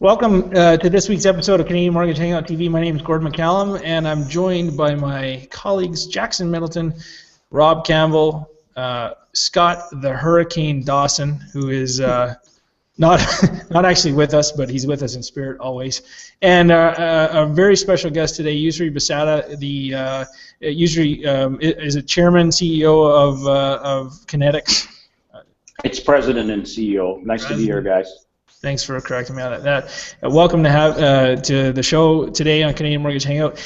Welcome to this week's episode of Canadian Mortgage Hangout TV. My name is Gordon McCallum, and I'm joined by my colleagues Jackson Middleton, Rob Campbell, Scott the Hurricane Dawson, who is not actually with us, but he's with us in spirit always, and a very special guest today, Yousry Bissada. Yousry is a chairman, CEO of Kinetics. It's president and CEO. Nice to be here, guys. Thanks for correcting me on that. Welcome to the show today on Canadian Mortgage Hangout.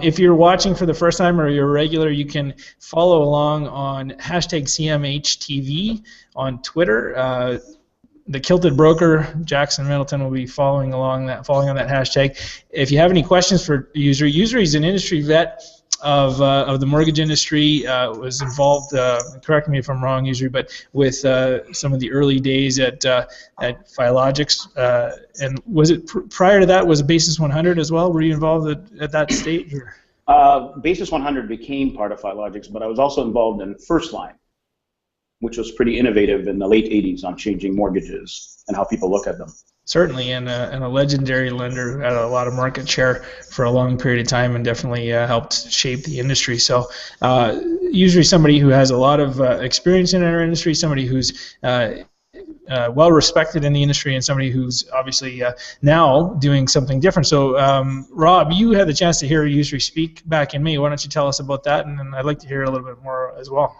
If you're watching for the first time or you're a regular, you can follow along on #CMHTV on Twitter. The Kilted Broker, Jackson Middleton, will be following on that hashtag. If you have any questions for Yousry, Yousry is an industry vet of the mortgage industry, was involved, correct me if I'm wrong, Yousry, but with some of the early days at Filogix, and was it prior to that, was Basis 100 as well? Were you involved at that stage? Basis 100 became part of Filogix, but I was also involved in First Line, which was pretty innovative in the late 80s on changing mortgages and how people look at them. Certainly, and a legendary lender who had a lot of market share for a long period of time and definitely helped shape the industry. So usually somebody who has a lot of experience in our industry, somebody who's well respected in the industry, and somebody who's obviously now doing something different. So Rob, you had the chance to hear Yousry speak back in May. Why don't you tell us about that, and then I'd like to hear a little bit more as well.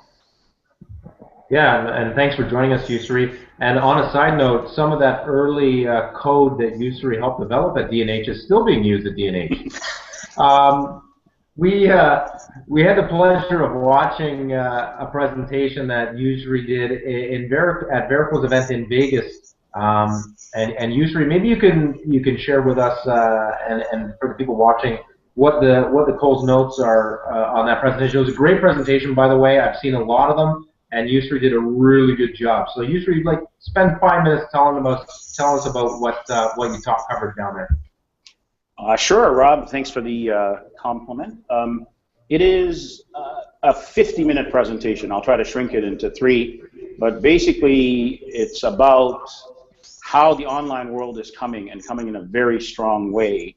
Yeah, and thanks for joining us, Yousry. And on a side note, some of that early code that Yousry helped develop at D&H is still being used at D&H. We had the pleasure of watching a presentation that Yousry did at Verico's event in Vegas. And Yousry, maybe you can share with us and for the people watching what the Cole's notes are on that presentation. It was a great presentation, by the way. I've seen a lot of them. And Yousry did a really good job. So Yousry, spend 5 minutes tell us about what you covered down there. Sure, Rob. Thanks for the compliment. It is a 50-minute presentation. I'll try to shrink it into 3, but basically it's about how the online world is coming in a very strong way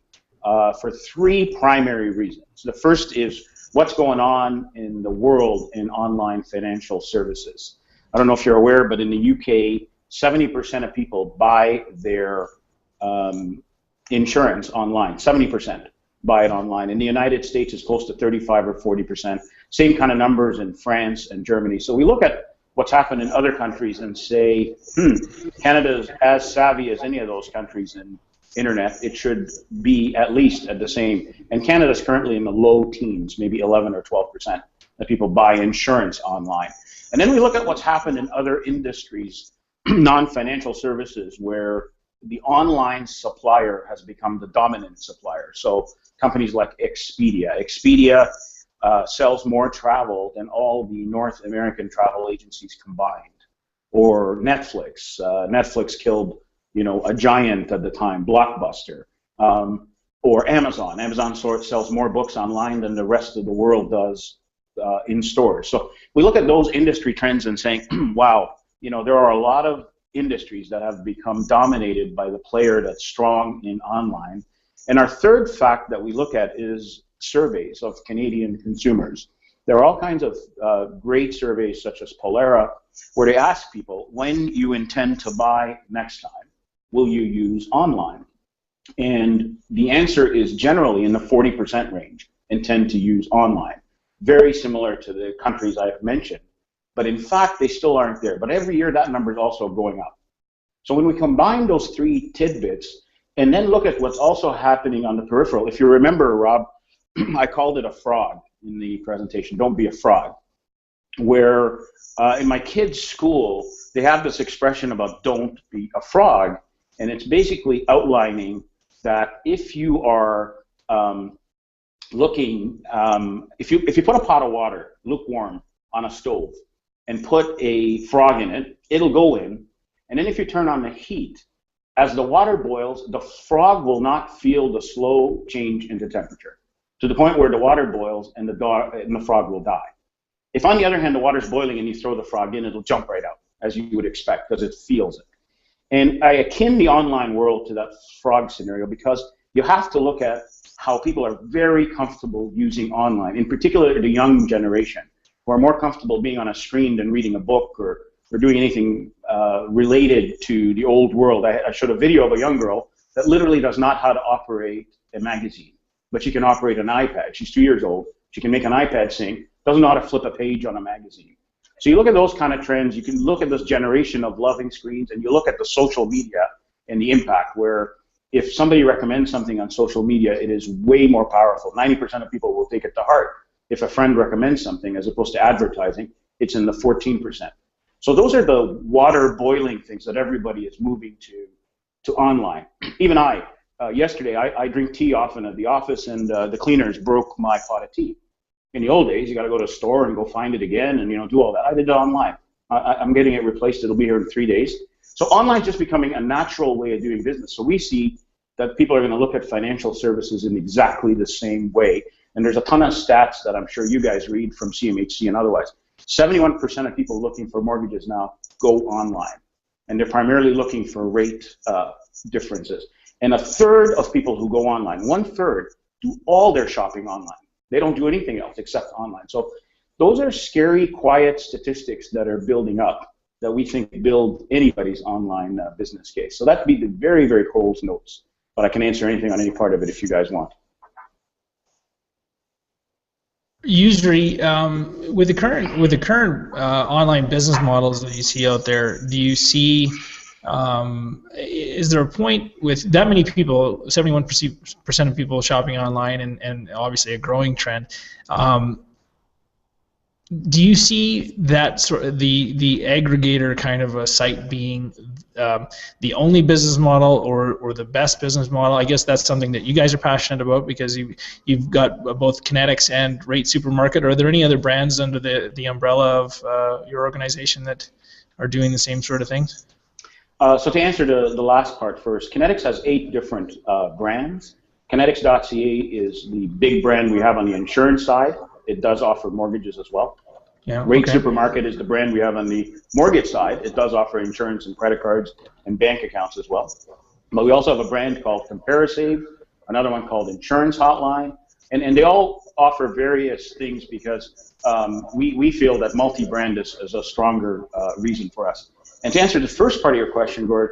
for 3 primary reasons. The first is what's going on in the world in online financial services. I don't know if you're aware, but in the UK, 70% of people buy their insurance online. 70% buy it online. In the United States, it's close to 35 or 40%. Same kind of numbers in France and Germany. So we look at what's happened in other countries and say, Canada is as savvy as any of those countries in internet. It should be at least at the same. And Canada is currently in the low teens, maybe 11 or 12% that people buy insurance online. And then we look at what's happened in other industries, non-financial services, where the online supplier has become the dominant supplier. So companies like Expedia. Expedia sells more travel than all the North American travel agencies combined. Or Netflix. Netflix killed a giant at the time, Blockbuster, or Amazon. Amazon sells more books online than the rest of the world does in stores. So we look at those industry trends and saying, wow, there are a lot of industries that have become dominated by the player that's strong in online. And our third fact that we look at is surveys of Canadian consumers. There are all kinds of great surveys, such as Polera, where they ask people, when you intend to buy next time, will you use online? And the answer is generally in the 40% range, intend to use online. Very similar to the countries I've mentioned. But in fact, they still aren't there. But every year, that number is also going up. So when we combine those 3 tidbits and then look at what's also happening on the peripheral, if you remember, Rob, I called it a frog in the presentation. Don't be a frog. Where in my kids' school, they have this expression about don't be a frog. And it's basically outlining that if you are if you put a pot of water, lukewarm, on a stove and put a frog in it, it'll go in. And then if you turn on the heat, as the water boils, the frog will not feel the slow change into temperature to the point where the water boils and the frog will die. If, on the other hand, the water's boiling and you throw the frog in, it'll jump right out, as you would expect, because it feels it. And I akin the online world to that frog scenario because you have to look at how people are very comfortable using online, in particular the young generation, who are more comfortable being on a screen than reading a book or doing anything related to the old world. I showed a video of a young girl that literally does not know how to operate a magazine, but she can operate an iPad. She's 2 years old. She can make an iPad sing, doesn't know how to flip a page on a magazine. So you look at those kind of trends, you can look at this generation of loving screens, and you look at the social media and the impact, where if somebody recommends something on social media, it is way more powerful. 90% of people will take it to heart. If a friend recommends something, as opposed to advertising, it's in the 14%. So those are the water boiling things that everybody is moving to online. Even yesterday, I drink tea often at the office, and the cleaners broke my pot of tea. In the old days, you got to go to a store and go find it again and do all that. I did it online. I'm getting it replaced. It'll be here in 3 days. So online is just becoming a natural way of doing business. So we see that people are going to look at financial services in exactly the same way. And there's a ton of stats that I'm sure you guys read from CMHC and otherwise. 71% of people looking for mortgages now go online. And they're primarily looking for rate differences. And a third of people who go online, 1/3, do all their shopping online. They don't do anything else except online. So those are scary, quiet statistics that are building up that we think build anybody's online business case. So that'd be the very, very cold notes. But I can answer anything on any part of it if you guys want. Yousry, with the current online business models that you see out there, do you see is there a point with that many people, 71% of people shopping online, and obviously a growing trend? Do you see that sort of the aggregator kind of a site being the only business model or the best business model? I guess that's something that you guys are passionate about because you've got both Kinetics and Rate Supermarket. Are there any other brands under the umbrella of your organization that are doing the same sort of things? So to answer the last part first, Kinetics has 8 different brands. Kinetics.ca is the big brand we have on the insurance side. It does offer mortgages as well. Yeah, Rate Supermarket is the brand we have on the mortgage side. It does offer insurance and credit cards and bank accounts as well. But we also have a brand called CompareSave, another one called Insurance Hotline, and they all offer various things because we feel that multi-brand is a stronger reason for us. And to answer the first part of your question, Gord,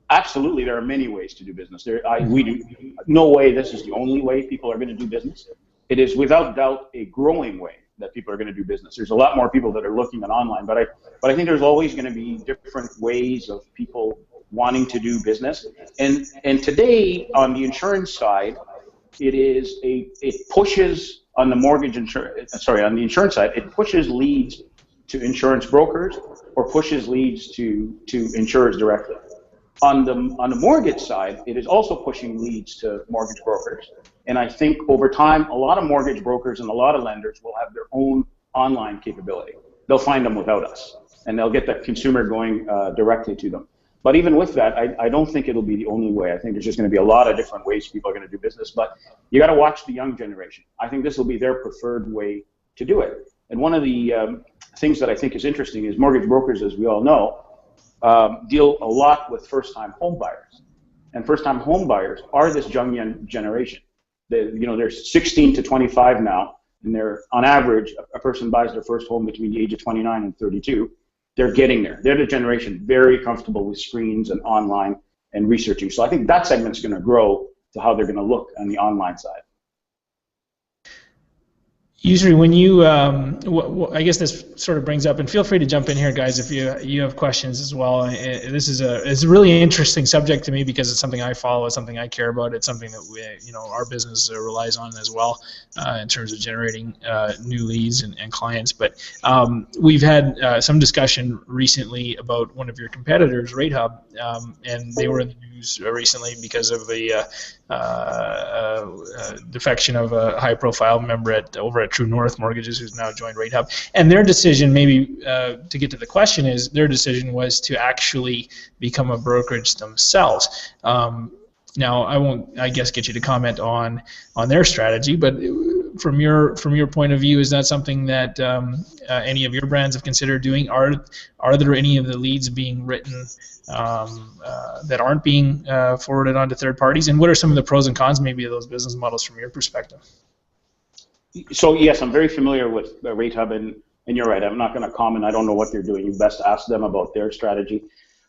absolutely there are many ways to do business. We do no way this is the only way people are going to do business. It is without doubt a growing way that people are going to do business. There's a lot more people that are looking at online, but I think there's always going to be different ways of people wanting to do business. And today on the insurance side, it pushes on the on the insurance side, it pushes leads to insurance brokers or pushes leads to insurers directly. On the mortgage side, it is also pushing leads to mortgage brokers. And I think over time, a lot of mortgage brokers and a lot of lenders will have their own online capability. They'll find them without us, and they'll get the consumer going directly to them. But even with that, I don't think it'll be the only way. I think there's just going to be a lot of different ways people are going to do business. But you got to watch the young generation. I think this will be their preferred way to do it. And one of the things that I think is interesting is mortgage brokers, as we all know, deal a lot with first-time home buyers. And first-time home buyers are this young generation. They're 16 to 25 now, and they're on average, a person buys their first home between the age of 29 and 32. They're getting there. They're the generation very comfortable with screens and online and researching. So I think that segment's going to grow to how they're going to look on the online side. Yousry, when you, I guess this sort of brings up, and feel free to jump in here, guys, if you have questions as well. This is it's a really interesting subject to me because it's something I follow, it's something I care about, it's something that our business relies on as well in terms of generating new leads and clients. But we've had some discussion recently about one of your competitors, RateHub, and they were in the news recently because of the defection of a high-profile member over at True North Mortgages, who's now joined RateHub. And their decision, maybe to get to the question, is their decision was to actually become a brokerage themselves. Now, I won't, I guess, get you to comment on their strategy, but from your point of view, is that something that any of your brands have considered doing? Are there any of the leads being written that aren't being forwarded on to third parties? And what are some of the pros and cons maybe of those business models from your perspective? So yes, I'm very familiar with Rate Hub, and you're right. I'm not going to comment. I don't know what they're doing. You best ask them about their strategy.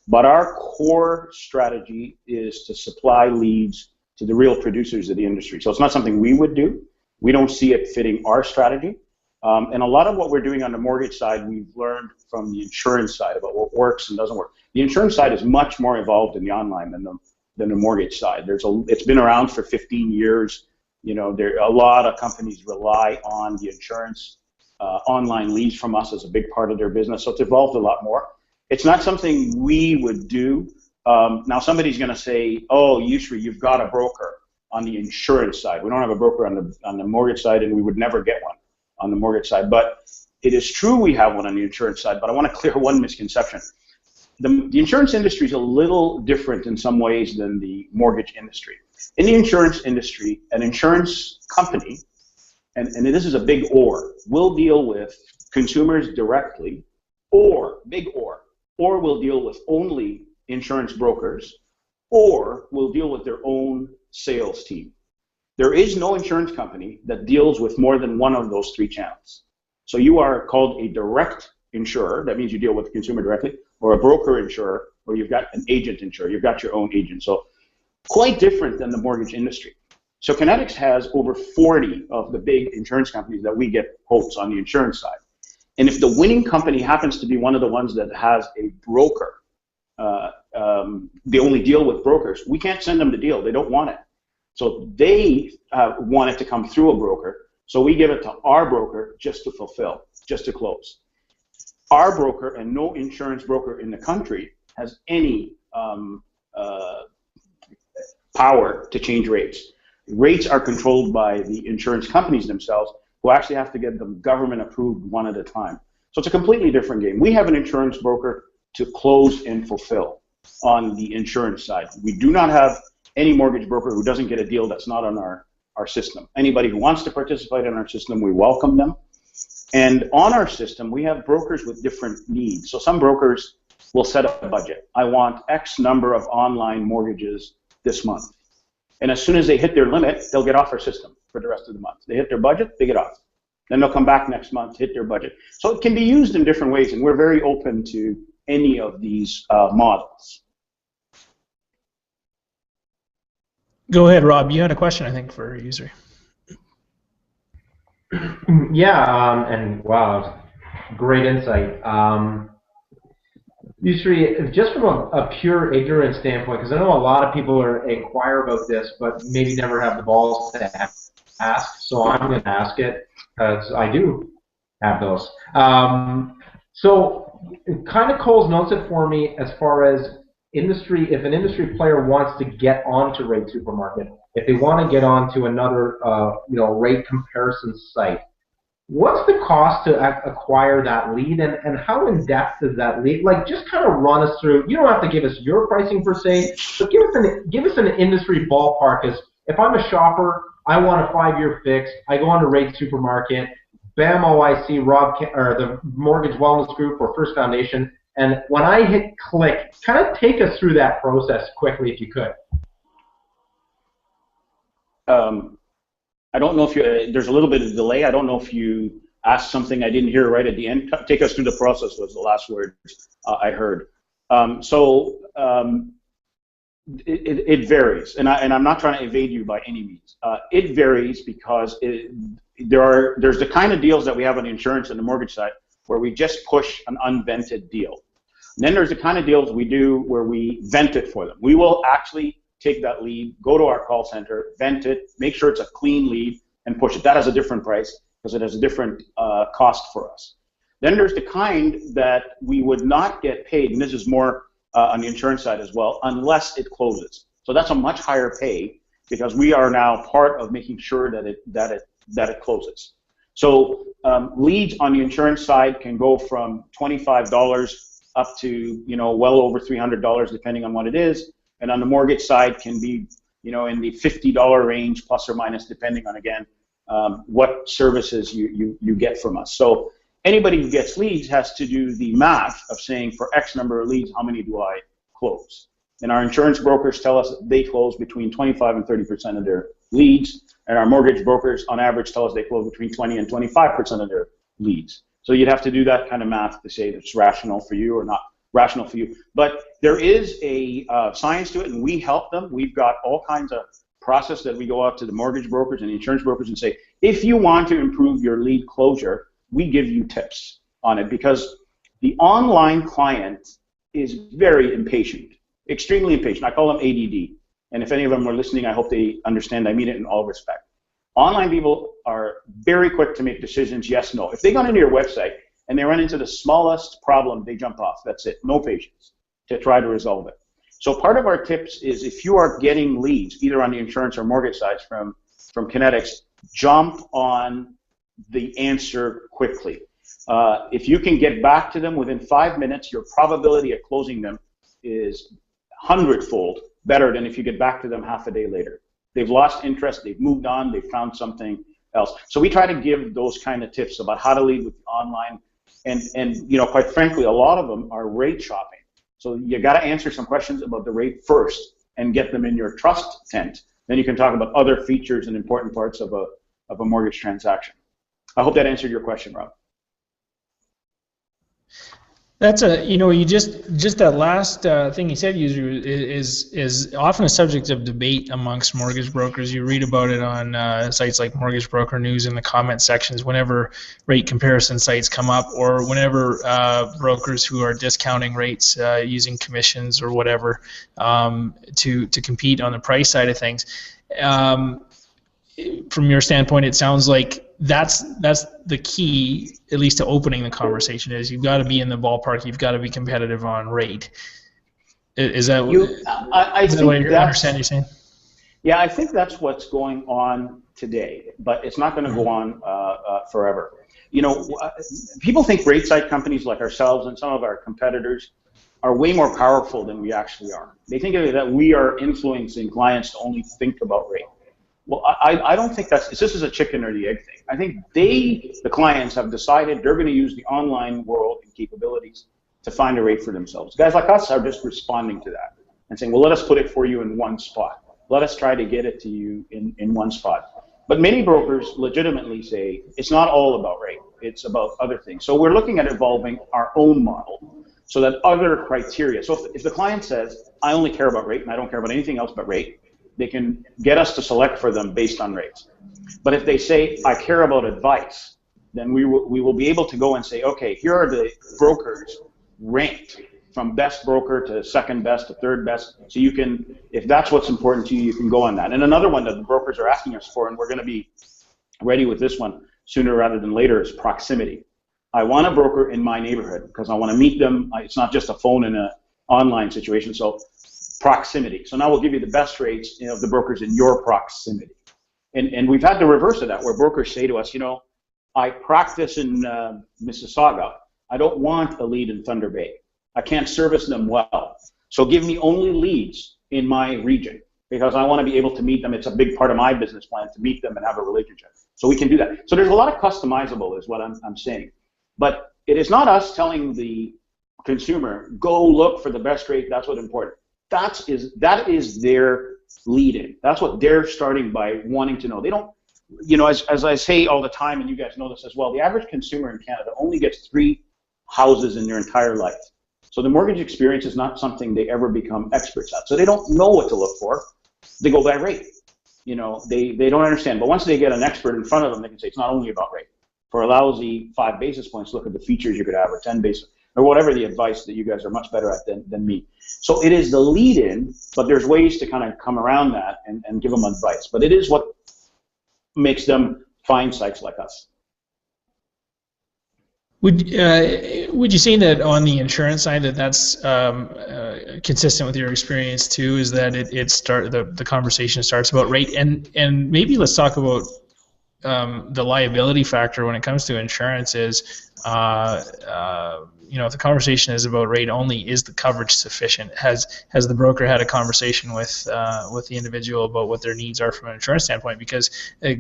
But our core strategy is to supply leads to the real producers of the industry. So it's not something we would do. We don't see it fitting our strategy. And a lot of what we're doing on the mortgage side, we've learned from the insurance side about what works and doesn't work. The insurance side is much more involved in the online than the mortgage side. It's been around for 15 years. You know, a lot of companies rely on the insurance online leads from us as a big part of their business, so it's evolved a lot more. It's not something we would do. Now somebody's going to say, "Oh, Yousry, you've got a broker on the insurance side. We don't have a broker on the mortgage side, and we would never get one on the mortgage side." But it is true we have one on the insurance side. But I want to clear one misconception. The insurance industry is a little different in some ways than the mortgage industry. In the insurance industry, an insurance company, and this is a big or, will deal with consumers directly, or will deal with only insurance brokers, or will deal with their own sales team. There is no insurance company that deals with more than one of those three channels. So you are called a direct insurer. That means you deal with the consumer directly, or a broker insurer, or you've got an agent insurer. You've got your own agent. So quite different than the mortgage industry. So Kinetics has over 40 of the big insurance companies that we get quotes on the insurance side. And if the winning company happens to be one of the ones that has a broker, they only deal with brokers, we can't send them the deal. They don't want it. So they want it to come through a broker. So we give it to our broker just to fulfill, just to close. Our broker, and no insurance broker in the country, has any power to change rates. Rates are controlled by the insurance companies themselves, who actually have to get them government approved one at a time. So it's a completely different game. We have an insurance broker to close and fulfill on the insurance side. We do not have any mortgage broker who doesn't get a deal that's not on our system. Anybody who wants to participate in our system, we welcome them. And on our system, we have brokers with different needs. So some brokers will set up a budget. I want X number of online mortgages this month. And as soon as they hit their limit, they'll get off our system for the rest of the month. They hit their budget, they get off. Then they'll come back next month, hit their budget. So it can be used in different ways, and we're very open to any of these models. Go ahead, Rob. You had a question, I think, for Yousry. Yeah, and wow, great insight. Yousry, just from a pure ignorance standpoint, because I know a lot of people inquire about this, but maybe never have the balls to ask, so I'm going to ask it, because I do have those. So it kind of Coles notes it for me as far as industry, if an industry player wants to get onto Rate Supermarket, if they want to get onto another rate comparison site, what's the cost to acquire that lead, and how in depth is that lead? Like, just kind of run us through. You don't have to give us your pricing per se, but give us an industry ballpark. As if I'm a shopper, I want a 5-year fix. I go on to Rate Supermarket. Bam! I see the Mortgage Wellness Group or First Foundation, and when I hit click, kind of take us through that process quickly, if you could. I don't know if there's a little bit of delay. I don't know if you asked something I didn't hear right at the end. Take us through the process was the last word I heard. It varies, and I'm not trying to evade you by any means. It varies because there's the kind of deals that we have on the insurance and the mortgage side where we just push an unvented deal. And then there's the kind of deals we do where we vent it for them. We will actually take that lead, go to our call center, vent it, make sure it's a clean lead, and push it. That has a different price because it has a different cost for us. Then there's the kind that we would not get paid, and this is more on the insurance side as well, unless it closes. So that's a much higher pay because we are now part of making sure that it closes. So leads on the insurance side can go from $25 up to well over $300 depending on what it is. And on the mortgage side can be, in the $50 range plus or minus, depending on, again, what services you get from us. So anybody who gets leads has to do the math of saying, for X number of leads, how many do I close? And our insurance brokers tell us they close between 25 and 30% of their leads, and our mortgage brokers on average tell us they close between 20 and 25% of their leads. So you'd have to do that kind of math to say it's rational for you or not rational for you. But there is a science to it, and we help them. We've got all kinds of process that we go out to the mortgage brokers and the insurance brokers and say, if you want to improve your lead closure, we give you tips on it, because the online client is very impatient, extremely impatient. I call them ADD. And if any of them are listening, I hope they understand I mean it in all respect. Online people are very quick to make decisions, yes, no. If they go into your website and they run into the smallest problem, they jump off. That's it. No patience to try to resolve it. So part of our tips is, if you are getting leads, either on the insurance or mortgage sides from Kinetics, jump on the answer quickly. If you can get back to them within 5 minutes, your probability of closing them is 100-fold better than if you get back to them half a day later. They've lost interest, they've moved on, they've found something else. So we try to give those kind of tips about how to lead with online, and you know, quite frankly, a lot of them are rate shopping. So you got to answer some questions about the rate first and get them in your trust tent. Then you can talk about other features and important parts of a mortgage transaction. I hope that answered your question, Rob. That's you just that last thing you said, Yousry, is often a subject of debate amongst mortgage brokers. You read about it on sites like Mortgage Broker News in the comment sections whenever rate comparison sites come up, or whenever brokers who are discounting rates using commissions or whatever to compete on the price side of things. From your standpoint, it sounds like that's the key, at least to opening the conversation, is you've got to be in the ballpark, you've got to be competitive on rate. Is that the way you understand you're saying? Yeah, I think that's what's going on today, but it's not going to go on forever. You know, people think rate site companies like ourselves and some of our competitors are way more powerful than we actually are. They think that we are influencing clients to only think about rate. Well, I don't think this is a chicken or the egg thing. I think the clients have decided they're going to use the online world and capabilities to find a rate for themselves. Guys like us are just responding to that and saying, well, let us put it for you in one spot. Let us try to get it to you in one spot. But many brokers legitimately say it's not all about rate. It's about other things. So we're looking at evolving our own model so that other criteria. So if the client says, I only care about rate and I don't care about anything else but rate, they can get us to select for them based on rates. But if they say, I care about advice, then we will be able to go and say, okay, here are the brokers ranked from best broker to second best to third best. So you can, if that's what's important to you, you can go on that. And another one that the brokers are asking us for, and we're going to be ready with this one sooner rather than later, is proximity. I want a broker in my neighborhood because I want to meet them. It's not just a phone and an online situation. So proximity. So now we'll give you the best rates of the brokers in your proximity. And we've had the reverse of that, where brokers say to us, you know, I practice in Mississauga. I don't want a lead in Thunder Bay. I can't service them well. So give me only leads in my region because I want to be able to meet them. It's a big part of my business plan to meet them and have a relationship. So we can do that. So there's a lot of customizable is what I'm saying. But it is not us telling the consumer, go look for the best rate, that's what's important. That is their lead-in. That's what they're starting by wanting to know. They don't, you know, as I say all the time, and you guys know this as well, the average consumer in Canada only gets 3 houses in their entire life. So the mortgage experience is not something they ever become experts at. So they don't know what to look for. They go by rate. You know, they don't understand. But once they get an expert in front of them, they can say it's not only about rate. For a lousy 5 basis points, look at the features you could have, or 10 basis, or whatever the advice that you guys are much better at than me. So it is the lead-in, but there's ways to kind of come around that and give them advice. But it is what makes them find sites like us. Would you say that on the insurance side that's consistent with your experience too? Is that the conversation starts about rate, and maybe let's talk about the liability factor when it comes to insurance is, if the conversation is about rate only, is the coverage sufficient? Has the broker had a conversation with the individual about what their needs are from an insurance standpoint? Because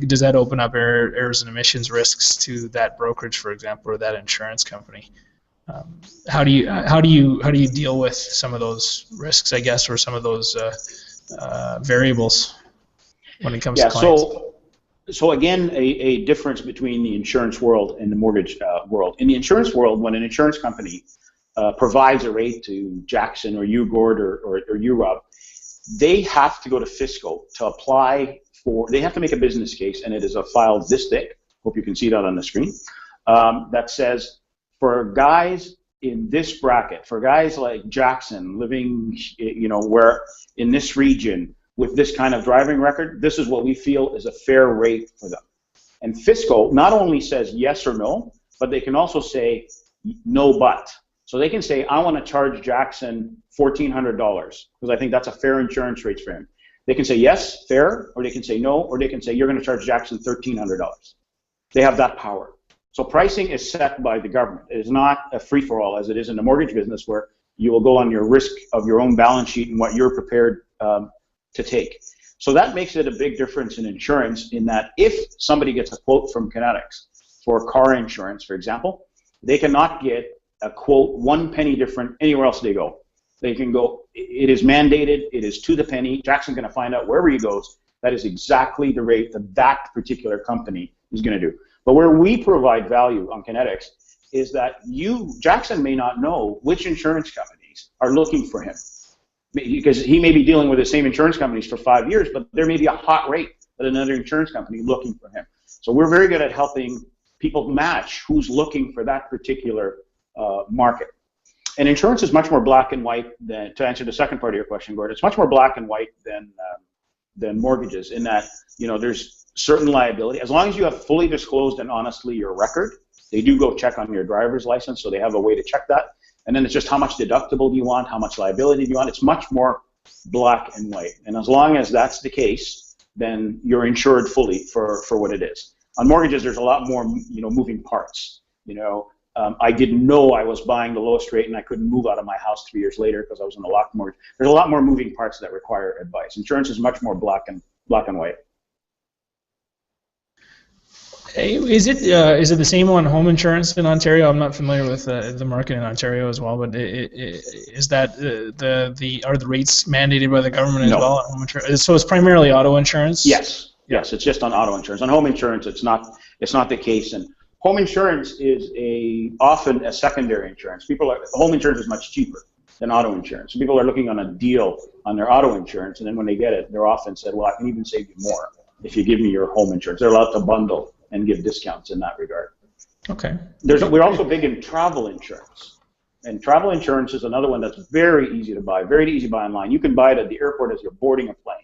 does that open up errors and emissions risks to that brokerage, for example, or that insurance company? How do you deal with some of those risks, I guess, or some of those variables when it comes to clients? So again, a difference between the insurance world and the mortgage world. In the insurance world, when an insurance company provides a rate to Jackson or YouGord or URUB, they have to go to Fiscal to apply for, they have to make a business case, and it is a file this thick, hope you can see that on the screen, that says, for guys in this bracket, for guys like Jackson living, where in this region, with this kind of driving record, this is what we feel is a fair rate for them. And Fiscal not only says yes or no, but they can also say no but. So they can say, I want to charge Jackson $1,400 because I think that's a fair insurance rate for him. They can say yes, fair, or they can say no, or they can say you're going to charge Jackson $1,300. They have that power. So pricing is set by the government. It is not a free-for-all as it is in the mortgage business where you will go on your risk of your own balance sheet and what you're prepared to take. So that makes it a big difference in insurance in that if somebody gets a quote from Kinetics for car insurance, for example, they cannot get a quote 1 penny different anywhere else they go. They can go, it is mandated, it is to the penny. Jackson's going to find out wherever he goes, that is exactly the rate that that particular company is going to do. But where we provide value on Kinetics is that Jackson may not know which insurance companies are looking for him, because he may be dealing with the same insurance companies for 5 years, but there may be a hot rate at another insurance company looking for him. So we're very good at helping people match who's looking for that particular market. And insurance is much more black and white than, to answer the second part of your question, Gordon, it's much more black and white than mortgages in that, there's certain liability. As long as you have fully disclosed and honestly your record, they do go check on your driver's license, so they have a way to check that. And then it's just how much deductible do you want, how much liability do you want. It's much more black and white. And as long as that's the case, then you're insured fully for what it is. On mortgages, there's a lot more moving parts. I didn't know I was buying the lowest rate and I couldn't move out of my house 3 years later because I was in a locked mortgage. There's a lot more moving parts that require advice. Insurance is much more black and white. Is it the same on home insurance in Ontario? I'm not familiar with the market in Ontario as well, but is that are the rates mandated by the government as well on home insurance? So it's primarily auto insurance? Yes, it's just on auto insurance. On home insurance, it's not the case. And home insurance is often a secondary insurance. Home insurance is much cheaper than auto insurance. So people are looking on a deal on their auto insurance, and then when they get it, they're often said, well, I can even save you more if you give me your home insurance. They're allowed to bundle and give discounts in that regard. Okay. We're also big in travel insurance. And travel insurance is another one that's very easy to buy, very easy to buy online. You can buy it at the airport as you're boarding a plane,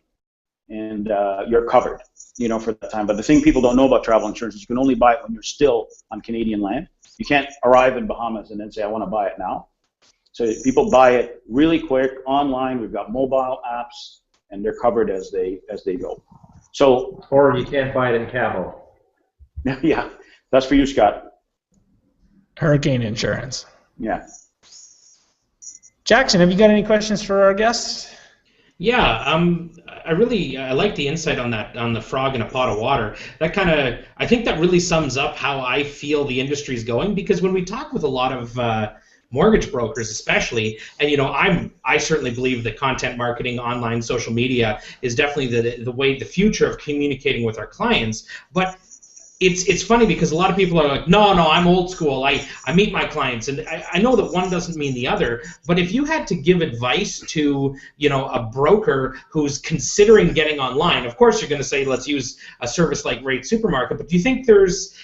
and you're covered, for that time. But the thing people don't know about travel insurance is you can only buy it when you're still on Canadian land. You can't arrive in Bahamas and then say, I want to buy it now. So people buy it really quick online. We've got mobile apps, and they're covered as they go. So, or you can't buy it in Cabo. Yeah, that's for you, Scott. Hurricane insurance. Yeah. Jackson, have you got any questions for our guests? Yeah, I like the insight on that, on the frog in a pot of water. I think that really sums up how I feel the industry is going, because when we talk with a lot of mortgage brokers especially, and I certainly believe that content marketing, online, social media is definitely the future of communicating with our clients, but it's funny because a lot of people are like, no, I'm old school. I meet my clients, and I know that one doesn't mean the other. But if you had to give advice to a broker who's considering getting online, of course you're going to say let's use a service like Rate Supermarket. But do you think there's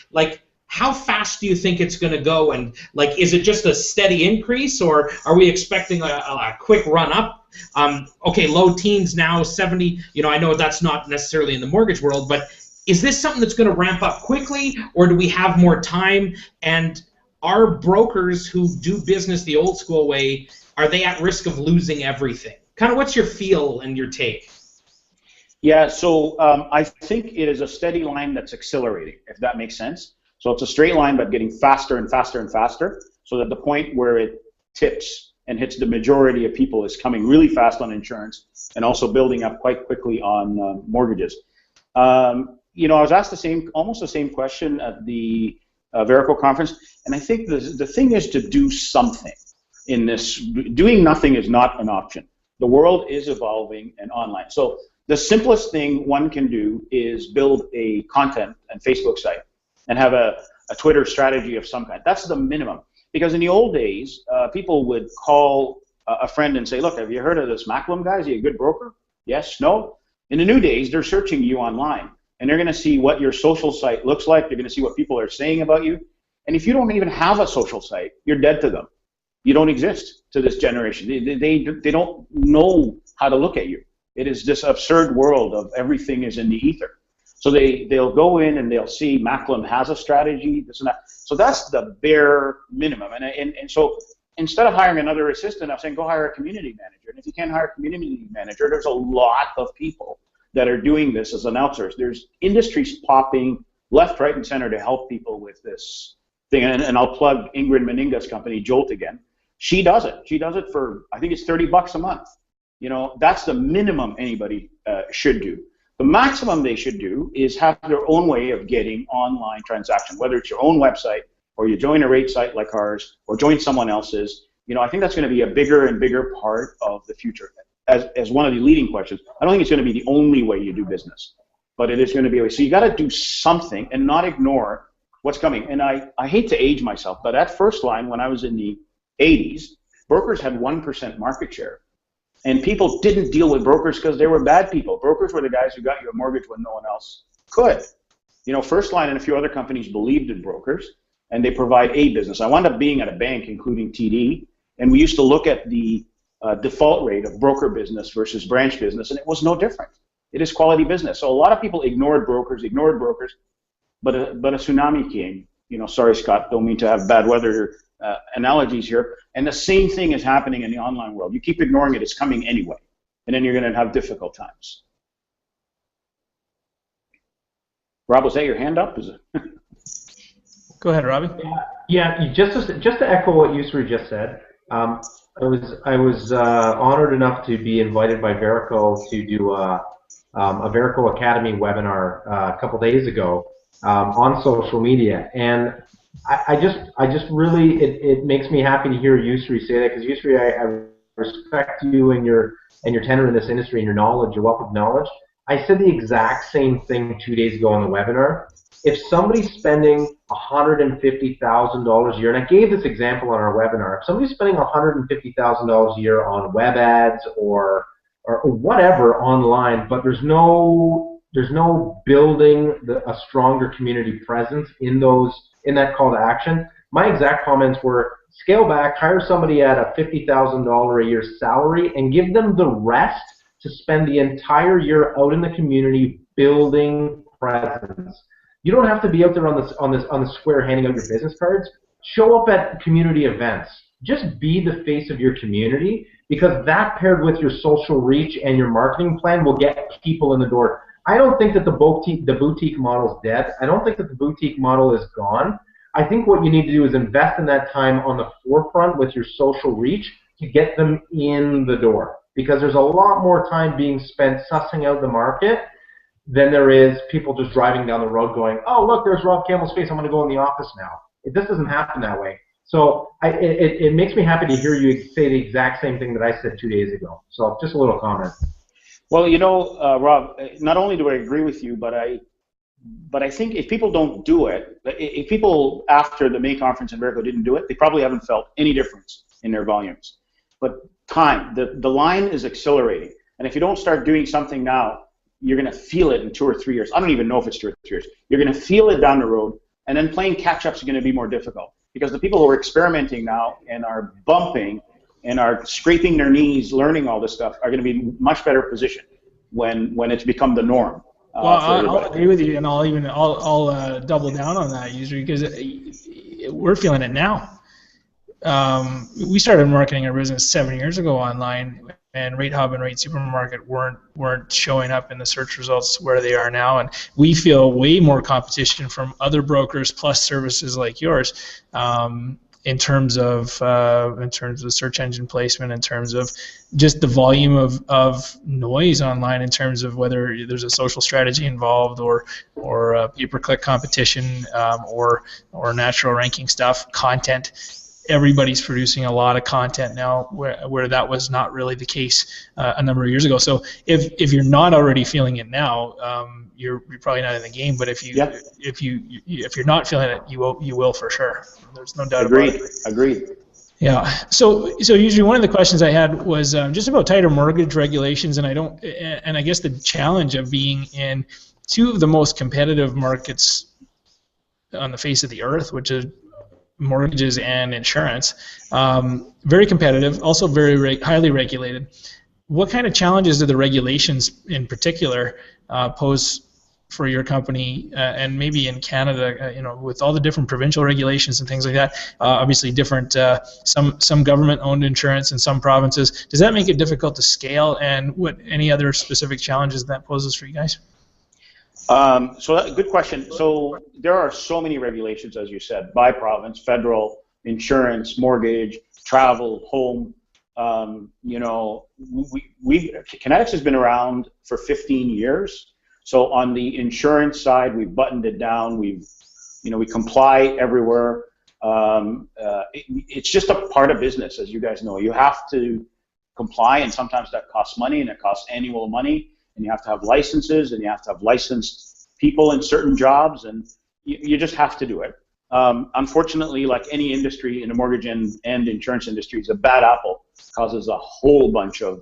how fast do you think it's going to go? And is it just a steady increase, or are we expecting a quick run up? Okay, low teens now, 70. I know that's not necessarily in the mortgage world, but is this something that's going to ramp up quickly, or do we have more time? And are brokers who do business the old school way, are they at risk of losing everything? Kind of what's your feel and your take? Yeah, so I think it is a steady line that's accelerating, if that makes sense. So it's a straight line, but getting faster and faster and faster, so that the point where it tips and hits the majority of people is coming really fast on insurance and also building up quite quickly on mortgages. You know, I was asked almost the same question at the Verico conference, and I think the thing is to do something in this. Doing nothing is not an option. The world is evolving and online. So the simplest thing one can do is build a content and Facebook site and have a Twitter strategy of some kind. That's the minimum. Because in the old days, people would call a friend and say, look, have you heard of this Macklem guy? Is he a good broker? Yes, no? In the new days, they're searching you online, and they're going to see what your social site looks like. They're going to see what people are saying about you. And if you don't even have a social site, you're dead to them. You don't exist to this generation. They don't know how to look at you. It is this absurd world of everything is in the ether. So they'll go in and they'll see Macklem has a strategy, this and that. So that's the bare minimum. And so instead of hiring another assistant, I'm saying go hire a community manager. And if you can't hire a community manager, there's a lot of people that are doing this as an outsource. There's industries popping left, right, and center to help people with this thing. And I'll plug Ingrid Meninga's company, Jolt, again. She does it. She does it for, I think it's $30 a month. You know, that's the minimum anybody should do. The maximum they should do is have their own way of getting online transaction, whether it's your own website or you join a rate site like ours or join someone else's. You know, I think that's going to be a bigger and bigger part of the future. As one of the leading questions, I don't think it's going to be the only way you do business, but it is going to be a way. So you got to do something and not ignore what's coming. And I hate to age myself, but at First Line, when I was in the 80s, brokers had 1% market share. And people didn't deal with brokers because they were bad people. Brokers were the guys who got you a mortgage when no one else could. You know, First Line and a few other companies believed in brokers, and they provide a business. I wound up being at a bank, including TD, and we used to look at the default rate of broker business versus branch business, and it was no different. It is quality business. So a lot of people ignored brokers, but a tsunami came. You know, sorry, Scott, don't mean to have bad weather analogies here. And the same thing is happening in the online world. You keep ignoring it, it's coming anyway. And then you're going to have difficult times. Rob, was that your hand up? Is it? Go ahead, Robbie. Yeah, just to echo what Yousry just said, I was honored enough to be invited by Verico to do a Verico Academy webinar a couple days ago on social media, and I just really, it makes me happy to hear Yousry say that, because Yousry, I respect you and your tenure in this industry and your knowledge, your wealth of knowledge. I said the exact same thing 2 days ago on the webinar. If somebody's spending $150,000 a year, and I gave this example on our webinar, if somebody's spending $150,000 a year on web ads or whatever online, but there's no building a stronger community presence in that call to action, my exact comments were, scale back, hire somebody at a $50,000 a year salary, and give them the rest to spend the entire year out in the community building presence. You don't have to be out there on the square handing out your business cards. Show up at community events. Just be the face of your community, because that paired with your social reach and your marketing plan will get people in the door. I don't think that the boutique model is dead. I don't think that the boutique model is gone. I think what you need to do is invest in that time on the forefront with your social reach to get them in the door, because there's a lot more time being spent sussing out the market than there is people just driving down the road going, oh, look, there's Rob Campbell's face, I'm going to go in the office now. This doesn't happen that way. So it makes me happy to hear you say the exact same thing that I said 2 days ago. So just a little comment. Well, you know, Rob, not only do I agree with you, but I think if people don't do it, if people after the May conference in Verico didn't do it, they probably haven't felt any difference in their volumes. But time, the line is accelerating. And if you don't start doing something now, you're going to feel it in 2 or 3 years. I don't even know if it's 2 or 3 years. You're going to feel it down the road, and then playing catch-up is going to be more difficult, because the people who are experimenting now and are bumping and are scraping their knees, learning all this stuff, are going to be in much better position when it's become the norm. Well, I'll agree with you, and I'll double down on that, usually, because we're feeling it now. We started marketing our business 7 years ago online, Rate Hub and Rate Supermarket weren't showing up in the search results where they are now, and we feel way more competition from other brokers plus services like yours, in terms of search engine placement, in terms of just the volume of noise online, in terms of whether there's a social strategy involved or pay-per-click competition, or natural ranking stuff, content. Everybody's producing a lot of content now, where that was not really the case a number of years ago. So if you're not already feeling it now, you're probably not in the game. But if you're not feeling it, you will for sure. There's no doubt about it. Agreed. Yeah. So usually one of the questions I had was just about tighter mortgage regulations, and I guess the challenge of being in two of the most competitive markets on the face of the earth, which is mortgages and insurance. Very competitive, also very highly regulated. What kind of challenges do the regulations in particular pose for your company, and maybe in Canada, with all the different provincial regulations and things like that? Obviously different, some government-owned insurance in some provinces. Does that make it difficult to scale, and what any other specific challenges that poses for you guys? Good question. So there are so many regulations, as you said, by province, federal, insurance, mortgage, travel, home. Kinetics has been around for 15 years. So on the insurance side, we've buttoned it down. We comply everywhere. It's just a part of business, as you guys know. You have to comply, and sometimes that costs money, and it costs annual money. And you have to have licenses, and you have to have licensed people in certain jobs, and you just have to do it. Unfortunately, like any industry in the mortgage and insurance industry, is a bad apple, causes a whole bunch of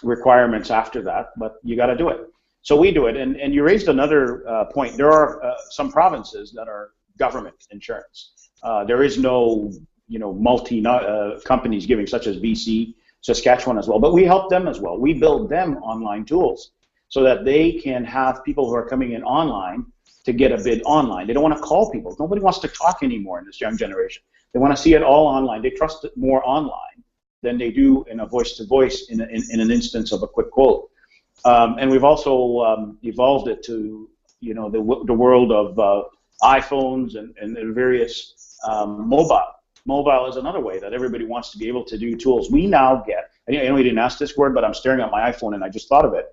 requirements after that, but you got to do it. So we do it, and you raised another point. There are some provinces that are government insurance. There is no multi companies giving, such as BC, Saskatchewan as well, but we help them as well. We build them online tools so that they can have people who are coming in online to get a bid online. They don't want to call people. Nobody wants to talk anymore in this young generation. They want to see it all online. They trust it more online than they do in a voice-to-voice in an instance of a quick quote. And we've also evolved it to the world of iPhones and various mobile. Mobile is another way that everybody wants to be able to do tools. We now get, I know you didn't ask this word, but I'm staring at my iPhone and I just thought of it.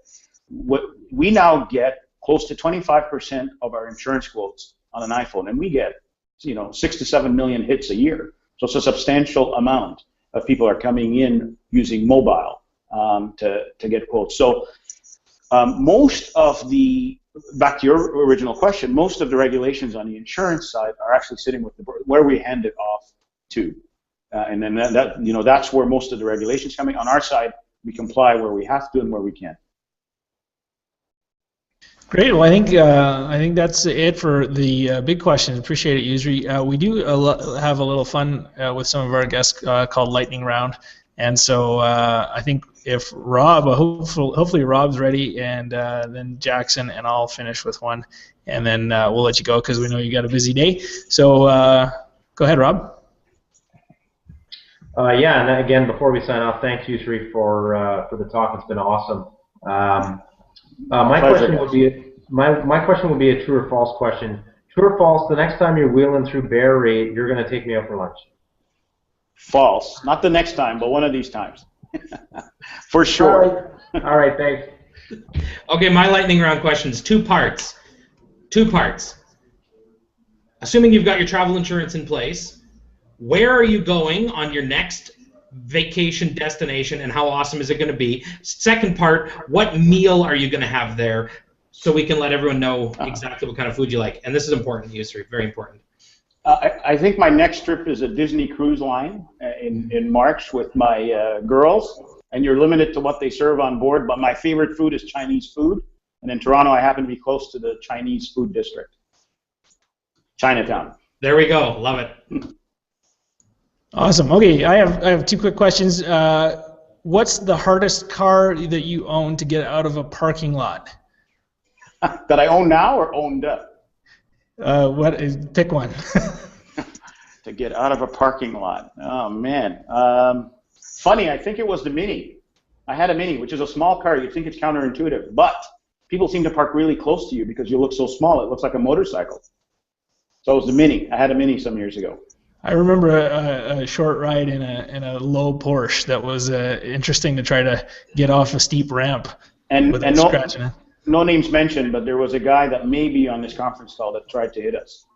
We now get close to 25% of our insurance quotes on an iPhone, and we get 6 to 7 million hits a year. So it's a substantial amount of people are coming in using mobile to get quotes. So most of the, back to your original question, most of the regulations on the insurance side are actually sitting with where we hand it off to, and then that's where most of the regulations coming. On our side, we comply where we have to and where we can. Great. Well, I think that's it for the big questions. Appreciate it, Yousry. We do have a little fun with some of our guests called Lightning Round, and so I think if Rob, hopefully Rob's ready, and then Jackson, and I'll finish with one, and then we'll let you go because we know you got a busy day. So go ahead, Rob. Yeah, and again, before we sign off, thanks, Yousry, for the talk. It's been awesome. My question would be a true or false question. True or false? The next time you're wheeling through Bear Rate, you're going to take me out for lunch. False. Not the next time, but one of these times. For sure. All right, thanks. Okay, my lightning round questions. Two parts. Assuming you've got your travel insurance in place, where are you going on your next vacation destination, and how awesome is it going to be? Second part, what meal are you going to have there, so we can let everyone know exactly what kind of food you like? And this is important, Yousry, very important. I think my next trip is a Disney cruise line in March with my girls, and you're limited to what they serve on board, but my favorite food is Chinese food, and in Toronto I happen to be close to the Chinese food district, Chinatown. There we go, love it. Awesome. Okay, I have two quick questions. What's the hardest car that you own to get out of a parking lot? That I own now or owned up? Pick one. To get out of a parking lot. Oh man. Funny, I think it was the Mini. I had a Mini, which is a small car. You'd think it's counterintuitive, but people seem to park really close to you because you look so small. It looks like a motorcycle. So it was the Mini. I had a Mini some years ago. I remember a short ride in a low Porsche that was interesting to try to get off a steep ramp without scratching it. No names mentioned, but there was a guy that may be on this conference call that tried to hit us.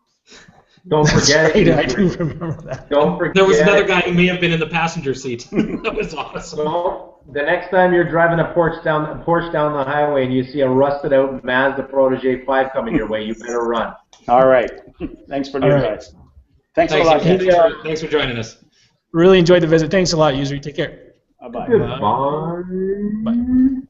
Don't forget it. I do remember that. Don't forget. There was another guy who may have been in the passenger seat. That was awesome. So, the next time you're driving a Porsche down the highway and you see a rusted out Mazda Protege 5 coming your way, you better run. All right. Thanks for the advice. Thanks a lot. Thanks for joining us. Really enjoyed the visit. Thanks a lot, Yousry. Take care. Bye-bye. Goodbye. Bye.